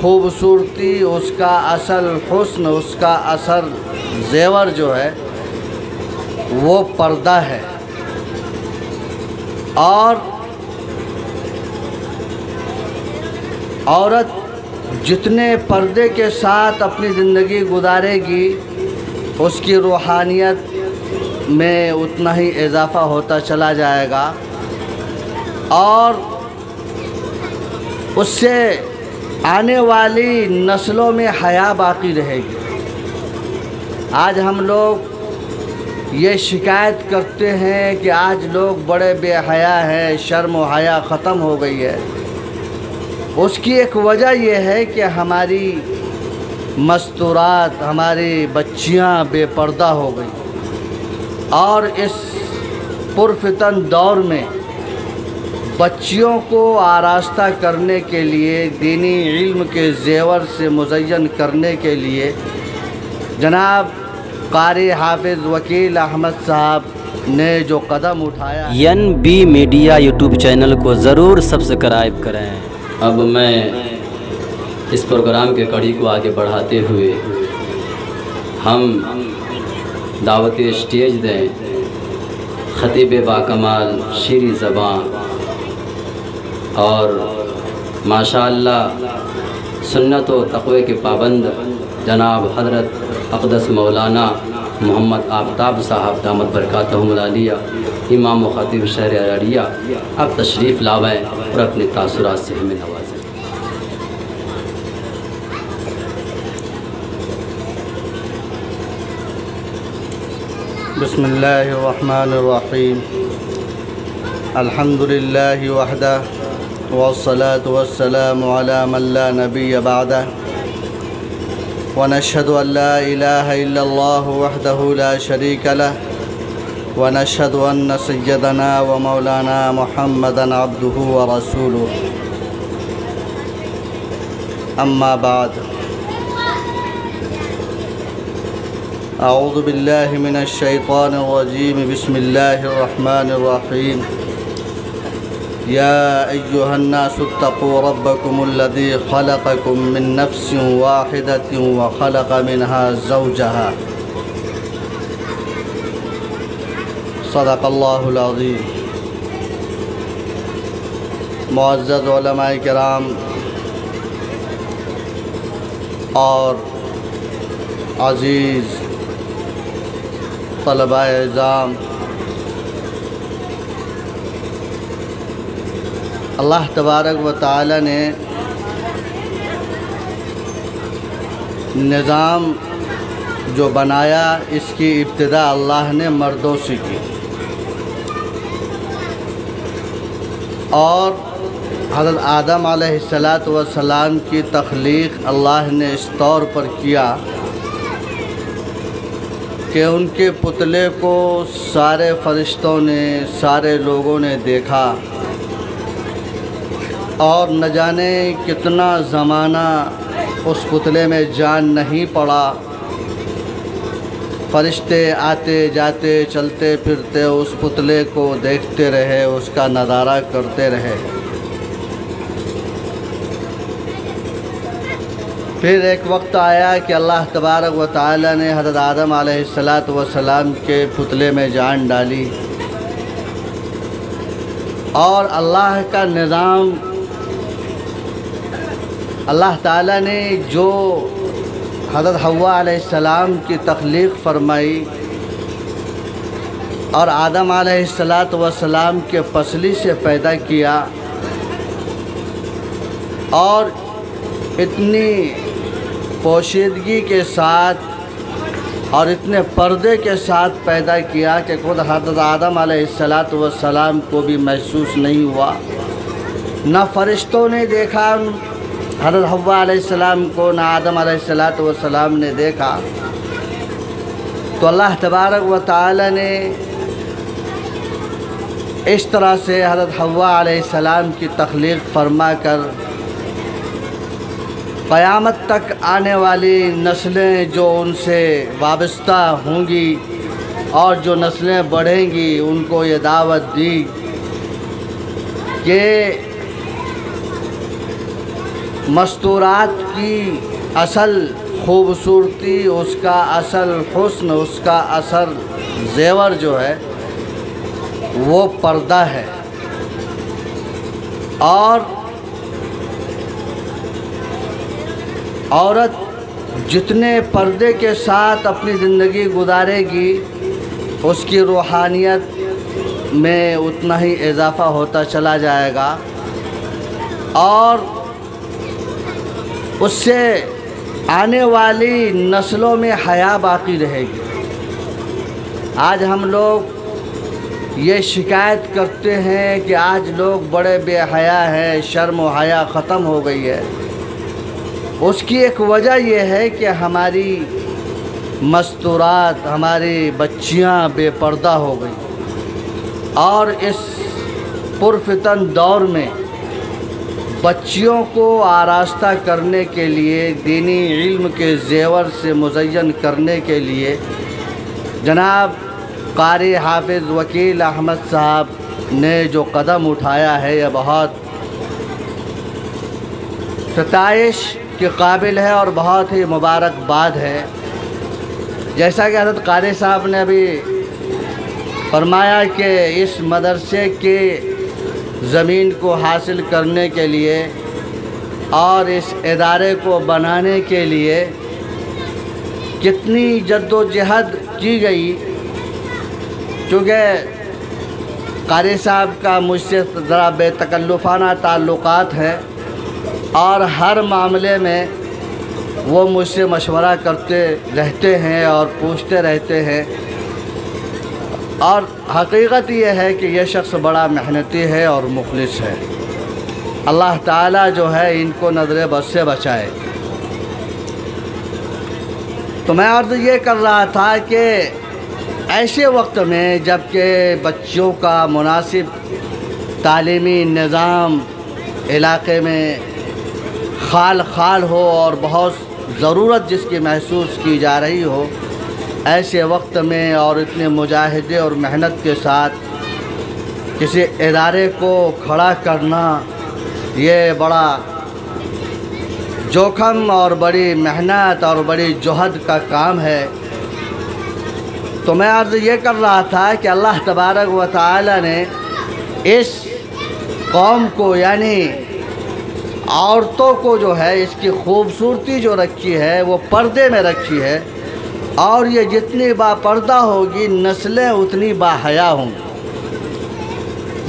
خوبصورتی، اس کا اصل حسن، اس کا اثر زیور جو ہے وہ پردہ ہے۔ اور عورت جتنے پردے کے ساتھ اپنی زندگی گزارے گی، اس کی روحانیت میں اتنا ہی اضافہ ہوتا چلا جائے گا، اور اس سے آنے والی نسلوں میں حیا باقی رہے گی۔ آج ہم لوگ یہ شکایت کرتے ہیں کہ آج لوگ بڑے بے حیا ہیں، شرم و حیا ختم ہو گئی ہے۔ اس کی ایک وجہ یہ ہے کہ ہماری مستورات، ہماری بچیاں بے پردہ ہو گئی، اور اس پرفتن دور میں بچیوں کو آراستہ کرنے کے لیے، دینی علم کے زیور سے مزین کرنے کے لیے جناب قاری حافظ وکیل احمد صاحب نے جو قدم اٹھایا، NB میڈیا یوٹیوب چینل کو ضرور سبسکرائب کریں۔ اب میں اس پروگرام کے کڑی کو آگے بڑھاتے ہوئے ہم دعوت اسٹیج دیں خطیب باکمال شیریں زباں اور ماشاءاللہ سنت و تقوی کے پابند جناب حضرت اقدس مولانا محمد آفتاب صاحب دامت برکاتہم العالیہ، امام و خطیب شہر ارریہ، اب تشریف لاویں اور اپنے تاثرات سے ہمیں نوازیں۔ بسم اللہ الرحمن الرحیم، الحمد للہ وحدہ والصلاة والسلام علی من لا نبی بعدہ، ونشهد ان لا الہ الا اللہ وحدہ لا شریک لہ، ونشهد ان سیدنا ومولانا محمدا عبدہ ورسولہ، اما بعد، اعوذ باللہ من الشیطان الرجیم، بسم اللہ الرحمن الرحیم، یا ایہا الناس اتقوا ربکم الذی خلقکم من نفس واحدۃ وخلق منها زوجہا، صدق اللہ العظیم۔ معزز علماء کرام اور عزیز طلباء اعزام، اللہ تبارک و تعالی نے نظام جو بنایا، اس کی ابتدا اللہ نے مردوں سے کی، اور حضرت آدم علیہ السلام کی تخلیق اللہ نے اس طور پر کیا کہ ان کے پتلے کو سارے فرشتوں نے، سارے لوگوں نے دیکھا، اور نہ جانے کتنا زمانہ اس پتلے میں جان نہیں پڑا، فرشتے آتے جاتے چلتے پھرتے اس پتلے کو دیکھتے رہے، اس کا نظارہ کرتے رہے۔ پھر ایک وقت آیا کہ اللہ تبارک و تعالی نے حضرت آدم علیہ السلام کے پتلے میں جان ڈالی، اور اللہ کا نظام، اللہ تعالیٰ نے جو حضرت حوا علیہ السلام کی تخلیق فرمائی اور آدم علیہ السلام کے پسلی سے پیدا کیا، اور اتنی پوشیدگی کے ساتھ اور اتنے پردے کے ساتھ پیدا کیا کہ خود حضرت آدم علیہ السلام کو بھی محسوس نہیں ہوا، نہ فرشتوں نے دیکھا حضرت حوا علیہ السلام کو، نہ آدم علیہ السلام نے دیکھا۔ تو اللہ تبارک و تعالی نے اس طرح سے حضرت حوا علیہ السلام کی تخلیق فرما کر قیامت تک آنے والی نسلیں جو ان سے وابستہ ہوں گی اور جو نسلیں بڑھیں گی، ان کو یہ دعوت دی کہ مستورات کی اصل خوبصورتی، اس کا اصل حسن، اس کا اصل زیور جو ہے وہ پردہ ہے۔ اور عورت جتنے پردے کے ساتھ اپنی زندگی گزارے گی، اس کی روحانیت میں اتنا ہی اضافہ ہوتا چلا جائے گا، اور اس سے آنے والی نسلوں میں حیا باقی رہے گی۔ آج ہم لوگ یہ شکایت کرتے ہیں کہ آج لوگ بڑے بے حیا ہیں، شرم و حیا ختم ہو گئی ہے۔ اس کی ایک وجہ یہ ہے کہ ہماری مستورات، ہماری بچیاں بے پردہ ہو گئی، اور اس پرفتن دور میں بچیوں کو آراستہ کرنے کے لیے، دینی علم کے زیور سے مزین کرنے کے لیے جناب قاری حافظ وکیل احمد صاحب نے جو قدم اٹھایا ہے، یہ بہت ستائش کے قابل ہے اور بہت ہی مبارکباد ہے۔ جیسا کہ حضرت قاری صاحب نے ابھی فرمایا کہ اس مدرسے کے زمین کو حاصل کرنے کے لیے اور اس ادارے کو بنانے کے لیے کتنی جد و جہد کی گئی، چونکہ قاری صاحب کا مجھ سے ذرا بے تکلفانہ تعلقات ہیں، اور ہر معاملے میں وہ مجھ سے مشورہ کرتے رہتے ہیں اور پوچھتے رہتے ہیں، اور حقیقت یہ ہے کہ یہ شخص بڑا محنتی ہے اور مخلص ہے۔ اللہ تعالیٰ جو ہے ان کو نظر بد سے بچائے۔ تو میں عرض یہ کر رہا تھا کہ ایسے وقت میں جب کہ بچوں کا مناسب تعلیمی نظام علاقے میں خال خال ہو اور بہت ضرورت جس کی محسوس کی جا رہی ہو، ایسے وقت میں اور اتنے مجاہدے اور محنت کے ساتھ کسی ادارے کو کھڑا کرنا یہ بڑا جوخم اور بڑی محنت اور بڑی جہد کا کام ہے۔ تو میں عرض یہ کر رہا تھا کہ اللہ تبارک و تعالی نے اس قوم کو، یعنی عورتوں کو جو ہے، اس کی خوبصورتی جو رکھی ہے وہ پردے میں رکھی ہے، اور یہ جتنی با پردہ ہوگی نسلیں اتنی با حیا ہوں گی۔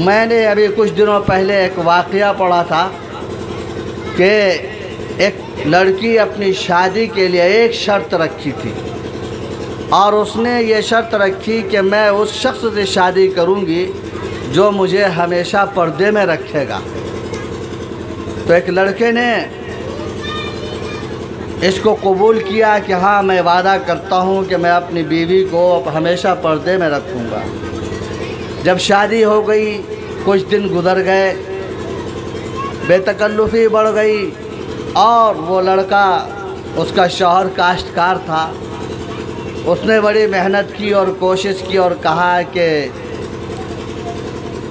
میں نے ابھی کچھ دنوں پہلے ایک واقعہ پڑھا تھا کہ ایک لڑکی اپنی شادی کے لیے ایک شرط رکھی تھی، اور اس نے یہ شرط رکھی کہ میں اس شخص سے شادی کروں گی جو مجھے ہمیشہ پردے میں رکھے گا۔ تو ایک لڑکے نے اس کو قبول کیا کہ ہاں میں وعدہ کرتا ہوں کہ میں اپنی بیوی کو ہمیشہ پردے میں رکھوں گا۔ جب شادی ہو گئی، کچھ دن گزر گئے، بے تکلفی بڑھ گئی، اور وہ لڑکا، اس کا شوہر کاشتکار تھا، اس نے بڑی محنت کی اور کوشش کی اور کہا کہ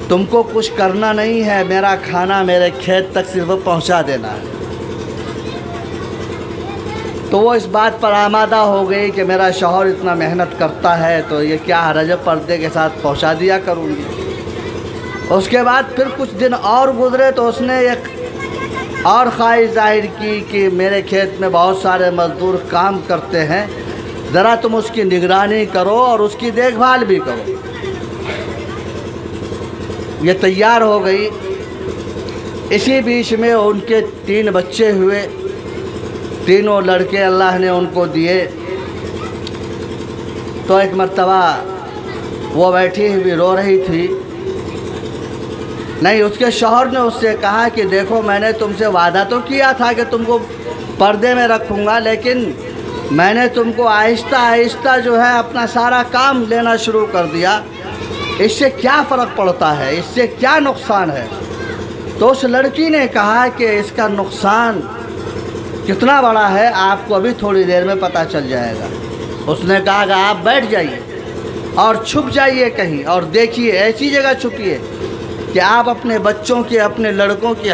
تم کو کچھ کرنا نہیں ہے، میرا کھانا میرے کھیت تک صرف پہنچا دینا ہے۔ تو وہ اس بات پر آمادہ ہو گئی کہ میرا شوہر اتنا محنت کرتا ہے تو یہ کیا حرج ہے، پردے کے ساتھ پہنچا دیا کروں گی۔ اس کے بعد پھر کچھ دن اور گزرے تو اس نے ایک اور خواہش ظاہر کی کہ میرے کھیت میں بہت سارے مزدور کام کرتے ہیں، ذرا تم اس کی نگرانی کرو اور اس کی دیکھ بھال بھی کرو۔ یہ تیار ہو گئی۔ اسی بیچ میں ان کے 3 بچے ہوئے، تینوں لڑکے اللہ نے ان کو دیے۔ تو ایک مرتبہ وہ بیٹھی ہوئی رو رہی تھی، نہیں، اس کے شوہر نے اس سے کہا کہ دیکھو میں نے تم سے وعدہ تو کیا تھا کہ تم کو پردے میں رکھوں گا، لیکن میں نے تم کو آہستہ آہستہ جو ہے اپنا سارا کام لینا شروع کر دیا، اس سے کیا فرق پڑتا ہے، اس سے کیا نقصان ہے؟ تو اس لڑکی نے کہا کہ اس کا نقصان کتنا بڑا ہے آپ کو ابھی تھوڑی دیر میں پتہ چل جائے گا۔ اس نے کہا کہ آپ بیٹھ جائیے اور چھپ جائیے کہیں، اور دیکھیے، ایسی جگہ چھپیے کہ آپ اپنے بچوں کی، اپنے لڑکوں کی